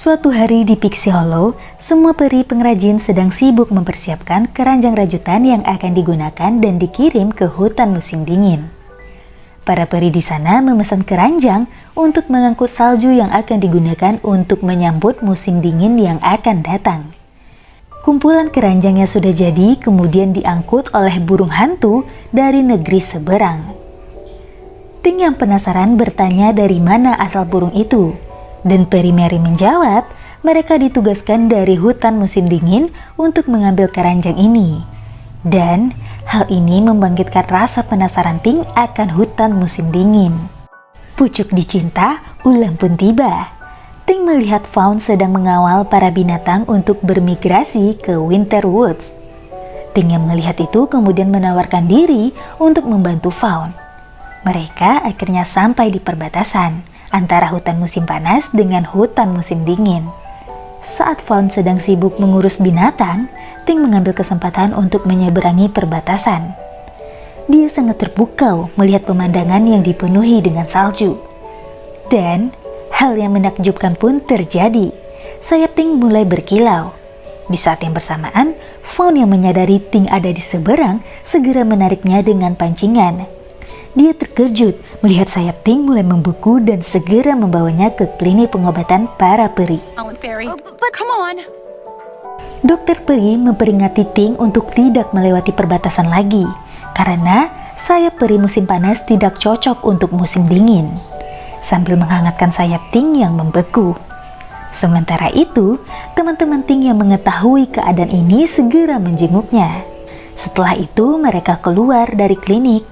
Suatu hari di Pixie Hollow, semua peri pengrajin sedang sibuk mempersiapkan keranjang rajutan yang akan digunakan dan dikirim ke hutan musim dingin. Para peri di sana memesan keranjang untuk mengangkut salju yang akan digunakan untuk menyambut musim dingin yang akan datang. Kumpulan keranjangnya sudah jadi, kemudian diangkut oleh burung hantu dari negeri seberang. Ting yang penasaran bertanya dari mana asal burung itu. Dan Peri Mary menjawab, mereka ditugaskan dari hutan musim dingin untuk mengambil keranjang ini. Dan hal ini membangkitkan rasa penasaran Ting akan hutan musim dingin. Pucuk dicinta, ulang pun tiba. Ting melihat Fawn sedang mengawal para binatang untuk bermigrasi ke Winter Woods. Ting yang melihat itu kemudian menawarkan diri untuk membantu Fawn. Mereka akhirnya sampai di perbatasan antara hutan musim panas dengan hutan musim dingin. Saat Fawn sedang sibuk mengurus binatang, Ting mengambil kesempatan untuk menyeberangi perbatasan. Dia sangat terpukau melihat pemandangan yang dipenuhi dengan salju. Dan hal yang menakjubkan pun terjadi. Sayap Ting mulai berkilau. Di saat yang bersamaan, Fawn yang menyadari Ting ada di seberang segera menariknya dengan pancingan. Dia terkejut melihat sayap Ting mulai membeku dan segera membawanya ke klinik pengobatan para peri. Dokter peri memperingati Ting untuk tidak melewati perbatasan lagi, karena sayap peri musim panas tidak cocok untuk musim dingin, sambil menghangatkan sayap Ting yang membeku. Sementara itu, teman-teman Ting yang mengetahui keadaan ini segera menjenguknya. Setelah itu, mereka keluar dari klinik.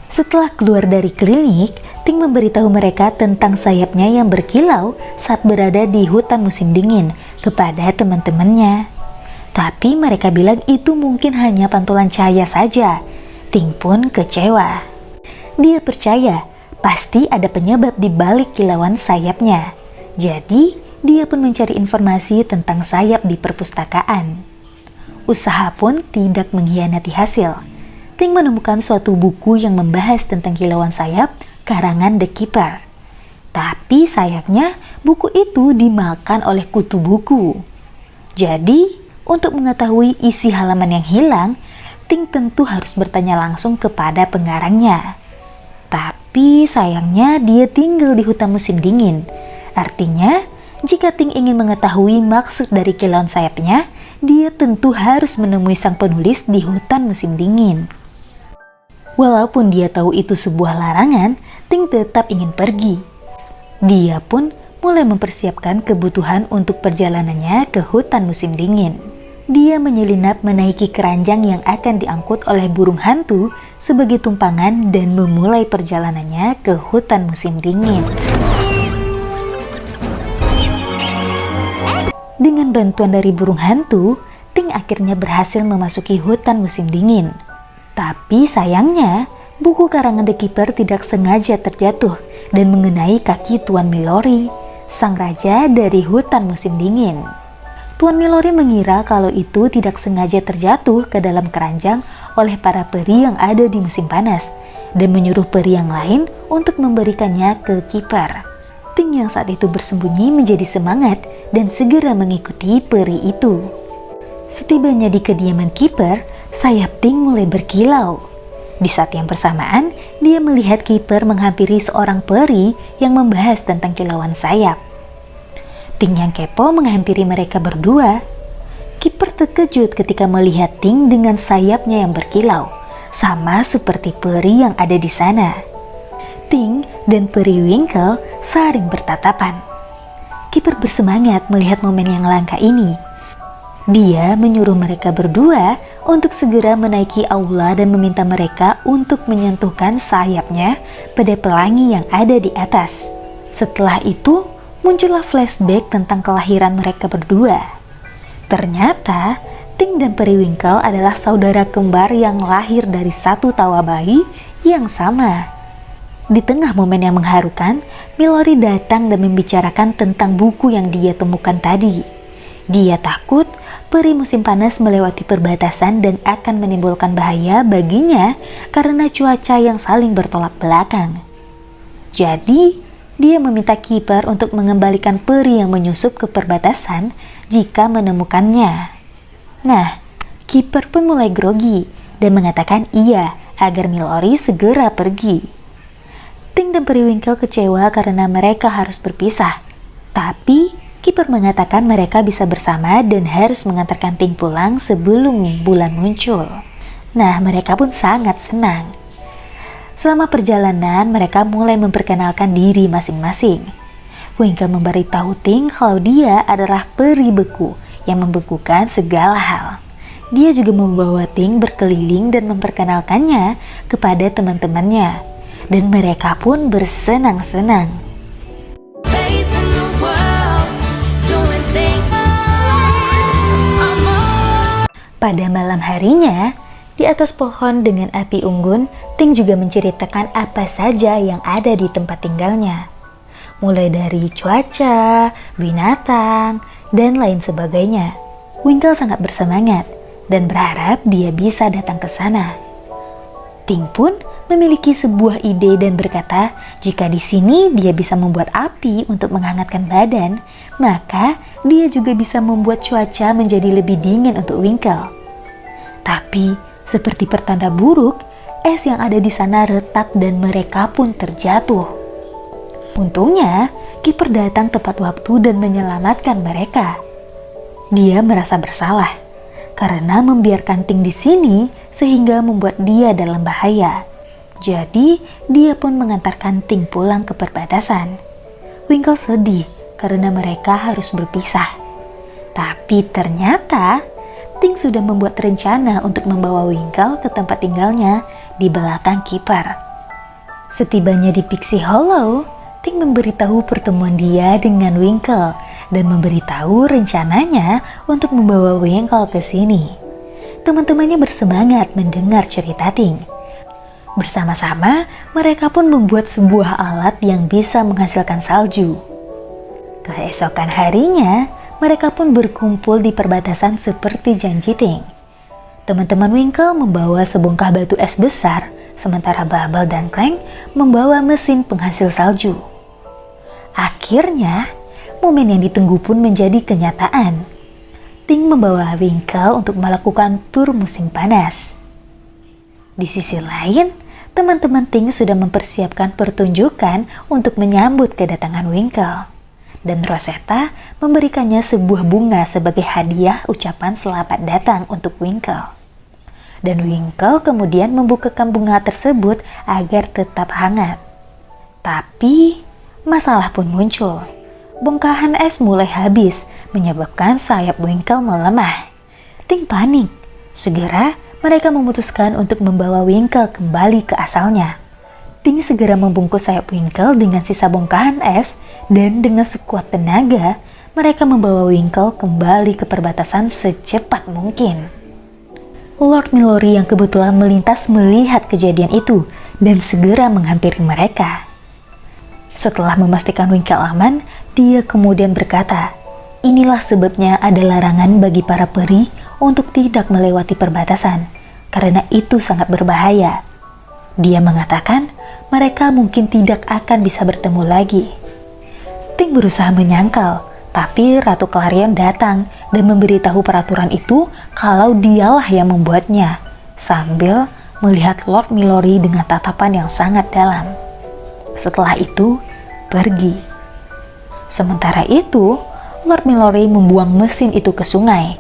Setelah keluar dari klinik, Ting memberitahu mereka tentang sayapnya yang berkilau saat berada di hutan musim dingin kepada teman-temannya. Tapi mereka bilang itu mungkin hanya pantulan cahaya saja. Ting pun kecewa. Dia percaya pasti ada penyebab di balik kilauan sayapnya. Jadi, dia pun mencari informasi tentang sayap di perpustakaan. Usaha pun tidak mengkhianati hasil. Ting menemukan suatu buku yang membahas tentang kilauan sayap karangan The Keeper. Tapi sayangnya buku itu dimakan oleh kutu buku. Jadi, untuk mengetahui isi halaman yang hilang, Ting tentu harus bertanya langsung kepada pengarangnya. Tapi sayangnya dia tinggal di hutan musim dingin. Artinya, jika Ting ingin mengetahui maksud dari kilauan sayapnya, dia tentu harus menemui sang penulis di hutan musim dingin. Walaupun dia tahu itu sebuah larangan, Ting tetap ingin pergi. Dia pun mulai mempersiapkan kebutuhan untuk perjalanannya ke hutan musim dingin. Dia menyelinap menaiki keranjang yang akan diangkut oleh burung hantu sebagai tumpangan dan memulai perjalanannya ke hutan musim dingin. Dengan bantuan dari burung hantu, Ting akhirnya berhasil memasuki hutan musim dingin. Tapi sayangnya, buku karangan The Keeper tidak sengaja terjatuh dan mengenai kaki Tuan Milori, sang raja dari hutan musim dingin. Tuan Milori mengira kalau itu tidak sengaja terjatuh ke dalam keranjang oleh para peri yang ada di musim panas dan menyuruh peri yang lain untuk memberikannya ke Keeper. Ting yang saat itu bersembunyi menjadi semangat dan segera mengikuti peri itu. Setibanya di kediaman Keeper, sayap Ting mulai berkilau. Di saat yang bersamaan, dia melihat Keeper menghampiri seorang peri yang membahas tentang kilauan sayap. Ting yang kepo menghampiri mereka berdua. Keeper terkejut ketika melihat Ting dengan sayapnya yang berkilau, sama seperti peri yang ada di sana. Ting dan peri Winkle saling bertatapan. Keeper bersemangat melihat momen yang langka ini. Dia menyuruh mereka berdua untuk segera menaiki aula dan meminta mereka untuk menyentuhkan sayapnya pada pelangi yang ada di atas. Setelah itu, muncullah flashback tentang kelahiran mereka berdua. Ternyata, Ting dan Periwinkle adalah saudara kembar yang lahir dari satu tawa bayi yang sama. Di tengah momen yang mengharukan, Milori datang dan membicarakan tentang buku yang dia temukan tadi. Dia takut peri musim panas melewati perbatasan dan akan menimbulkan bahaya baginya karena cuaca yang saling bertolak belakang. Jadi, Dia meminta kiper untuk mengembalikan peri yang menyusup ke perbatasan jika menemukannya. Nah, kiper pun mulai grogi dan mengatakan iya agar Milori segera pergi. Ting dan Periwinkle kecewa karena mereka harus berpisah. Tapi kiper mengatakan mereka bisa bersama dan harus mengantarkan Ting pulang sebelum bulan muncul. Nah, mereka pun sangat senang. Selama perjalanan, mereka mulai memperkenalkan diri masing-masing. Winkle memberitahu Ting kalau dia adalah peri beku yang membekukan segala hal. Dia juga membawa Ting berkeliling dan memperkenalkannya kepada teman-temannya. Dan mereka pun bersenang-senang. Pada malam harinya, di atas pohon dengan api unggun, Ting juga menceritakan apa saja yang ada di tempat tinggalnya. Mulai dari cuaca, binatang, dan lain sebagainya. Winkle sangat bersemangat dan berharap dia bisa datang ke sana. Ting pun memiliki sebuah ide dan berkata, jika di sini dia bisa membuat api untuk menghangatkan badan, maka dia juga bisa membuat cuaca menjadi lebih dingin untuk Winkle. Tapi, seperti pertanda buruk, es yang ada di sana retak dan mereka pun terjatuh. Untungnya, kiper datang tepat waktu dan menyelamatkan mereka. Dia merasa bersalah karena membiarkan Ting di sini sehingga membuat dia dalam bahaya. Jadi, dia pun mengantarkan Ting pulang ke perbatasan. Winkle sedih karena mereka harus berpisah. Tapi ternyata Ting sudah membuat rencana untuk membawa Winkle ke tempat tinggalnya di belakang kiper. Setibanya di Pixie Hollow, Ting memberitahu pertemuan dia dengan Winkle dan memberitahu rencananya untuk membawa Winkle ke sini. Teman-temannya bersemangat mendengar cerita Ting. Bersama-sama, mereka pun membuat sebuah alat yang bisa menghasilkan salju. Keesokan harinya, mereka pun berkumpul di perbatasan seperti janji Ting. Teman-teman Winkle membawa sebongkah batu es besar, sementara Bubble dan Clank membawa mesin penghasil salju. Akhirnya, momen yang ditunggu pun menjadi kenyataan. Ting membawa Winkle untuk melakukan tur musim panas. Di sisi lain, teman-teman Ting sudah mempersiapkan pertunjukan untuk menyambut kedatangan Winkle. Dan Rosetta memberikannya sebuah bunga sebagai hadiah ucapan selamat datang untuk Winkle. Dan Winkle kemudian membukakan bunga tersebut agar tetap hangat. Tapi masalah pun muncul. Bongkahan es mulai habis, menyebabkan sayap Winkle melemah. Ting panik. Segera mereka memutuskan untuk membawa Winkle kembali ke asalnya. Ting segera membungkus sayap Winkle dengan sisa bongkahan es, dan dengan sekuat tenaga, mereka membawa Winkle kembali ke perbatasan secepat mungkin. Lord Milori yang kebetulan melintas melihat kejadian itu dan segera menghampiri mereka. Setelah memastikan Winkle aman, dia kemudian berkata, inilah sebabnya ada larangan bagi para peri untuk tidak melewati perbatasan, karena itu sangat berbahaya. Dia mengatakan mereka mungkin tidak akan bisa bertemu lagi. Ting berusaha menyangkal, tapi Ratu Clarion datang dan memberitahu peraturan itu kalau dialah yang membuatnya, sambil melihat Lord Milori dengan tatapan yang sangat dalam. Setelah itu, pergi. Sementara itu, Lord Milori membuang mesin itu ke sungai.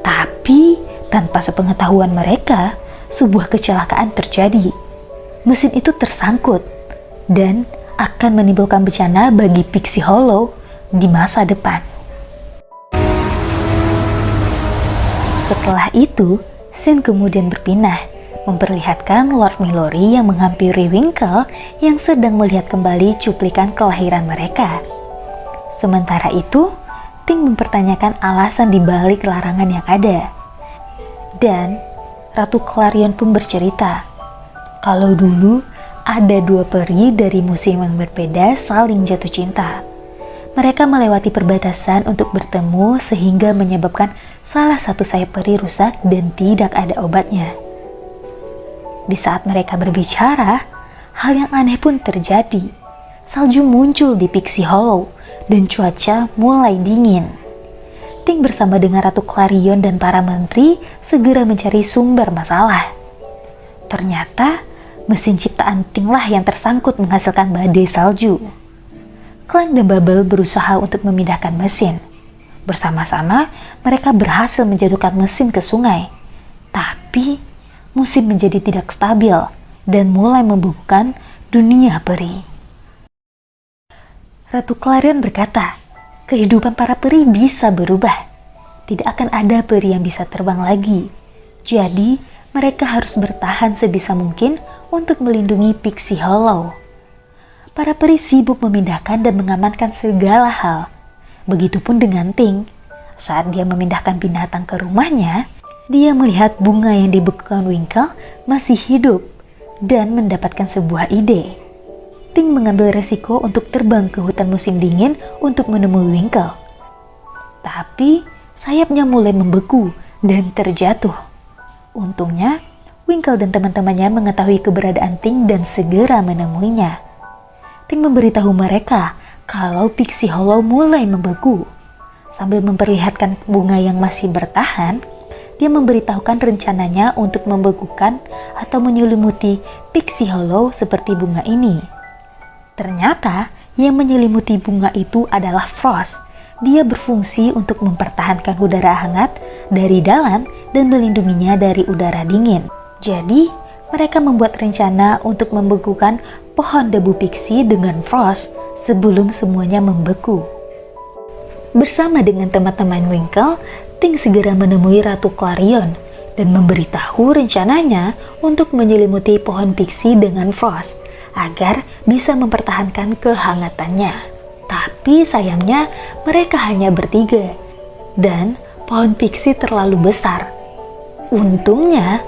Tapi, tanpa sepengetahuan mereka, sebuah kecelakaan terjadi. Mesin itu tersangkut dan akan menimbulkan bencana bagi Pixie Hollow di masa depan. Setelah itu, scene kemudian berpindah, memperlihatkan Lord Milori yang menghampiri Winkle yang sedang melihat kembali cuplikan kelahiran mereka. Sementara itu, Ting mempertanyakan alasan dibalik larangan yang ada. Dan Ratu Clarion pun bercerita, kalau dulu ada dua peri dari musim yang berbeda saling jatuh cinta. Mereka melewati perbatasan untuk bertemu sehingga menyebabkan salah satu sayap peri rusak dan tidak ada obatnya. Di saat mereka berbicara, hal yang aneh pun terjadi. salju muncul di Pixie Hollow dan cuaca mulai dingin. Ting bersama dengan Ratu Clarion dan para menteri segera mencari sumber masalah. Ternyata mesin ciptaan Ting lah yang tersangkut menghasilkan badai salju. Clank dan Bubble berusaha untuk memindahkan mesin. Bersama-sama mereka berhasil menjatuhkan mesin ke sungai. Tapi musim menjadi tidak stabil dan mulai membukukan dunia peri. Ratu Clarion berkata, kehidupan para peri bisa berubah. Tidak akan ada peri yang bisa terbang lagi. Jadi, mereka harus bertahan sebisa mungkin untuk melindungi Pixie Hollow. Para peri sibuk memindahkan dan mengamankan segala hal. Begitupun dengan Ting. Saat dia memindahkan binatang ke rumahnya, dia melihat bunga yang dibekukan Winkle masih hidup dan mendapatkan sebuah ide. Ting mengambil resiko untuk terbang ke hutan musim dingin untuk menemui Winkle. Tapi sayapnya mulai membeku dan terjatuh. Untungnya, Winkle dan teman-temannya mengetahui keberadaan Ting dan segera menemuinya. Ting memberitahu mereka kalau Pixie Hollow mulai membeku. Sambil memperlihatkan bunga yang masih bertahan, dia memberitahukan rencananya untuk membekukan atau menyelimuti Pixie Hollow seperti bunga ini. Ternyata yang menyelimuti bunga itu adalah frost. Dia berfungsi untuk mempertahankan udara hangat dari dalam dan melindunginya dari udara dingin. Jadi, mereka membuat rencana untuk membekukan pohon debu pixie dengan frost sebelum semuanya membeku. Bersama dengan teman-teman Winkle, Ting segera menemui Ratu Clarion dan memberitahu rencananya untuk menyelimuti pohon pixie dengan frost agar bisa mempertahankan kehangatannya. Tapi sayangnya mereka hanya bertiga dan pohon pixie terlalu besar. Untungnya,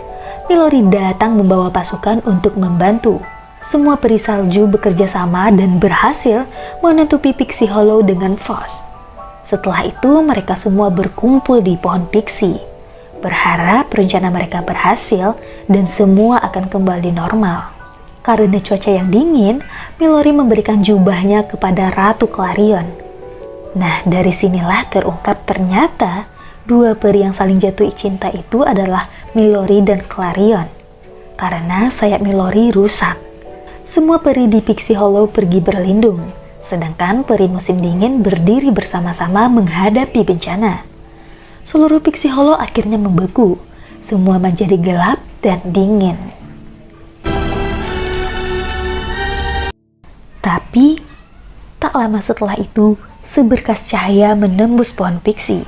Milori datang membawa pasukan untuk membantu. Semua peri salju bekerja sama dan berhasil menutupi Pixie Hollow dengan frost. Setelah itu mereka semua berkumpul di pohon pixie, berharap rencana mereka berhasil dan semua akan kembali normal. Karena cuaca yang dingin, Milori memberikan jubahnya kepada Ratu Clarion. Nah, dari sinilah terungkap ternyata dua peri yang saling jatuh cinta itu adalah Milori dan Clarion. Karena sayap Milori rusak, semua peri di Pixie Hollow pergi berlindung, sedangkan peri musim dingin berdiri bersama-sama menghadapi bencana. Seluruh Pixie Hollow akhirnya membeku, semua menjadi gelap dan dingin. Tapi, tak lama setelah itu, seberkas cahaya menembus pohon pixie.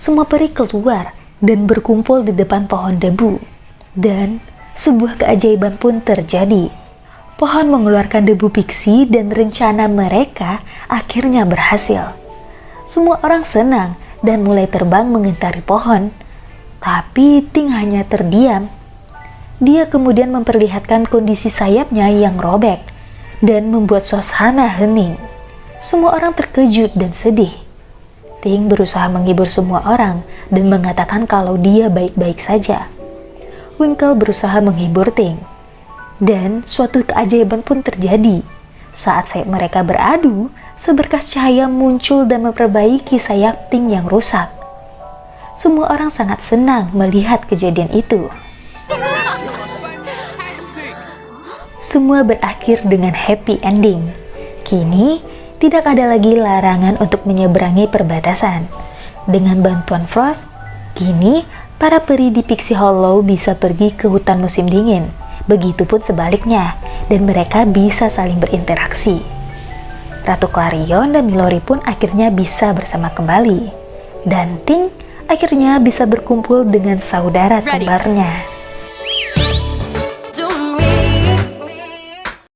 Semua peri keluar dan berkumpul di depan pohon debu. Dan sebuah keajaiban pun terjadi. Pohon mengeluarkan debu pixie dan rencana mereka akhirnya berhasil. Semua orang senang dan mulai terbang mengitari pohon. Tapi Ting hanya terdiam. Dia kemudian memperlihatkan kondisi sayapnya yang robek dan membuat suasana hening. Semua orang terkejut dan sedih. Ting berusaha menghibur semua orang dan mengatakan kalau dia baik-baik saja. Winkle berusaha menghibur Ting. Dan suatu keajaiban pun terjadi. Saat sayap mereka beradu, seberkas cahaya muncul dan memperbaiki sayap Ting yang rusak. Semua orang sangat senang melihat kejadian itu. Semua berakhir dengan happy ending. Kini, tidak ada lagi larangan untuk menyeberangi perbatasan. Dengan bantuan Frost, kini para peri di Pixie Hollow bisa pergi ke hutan musim dingin. Begitupun sebaliknya, dan mereka bisa saling berinteraksi. Ratu Clarion dan Milori pun akhirnya bisa bersama kembali. Dan Ting akhirnya bisa berkumpul dengan saudara kembarnya.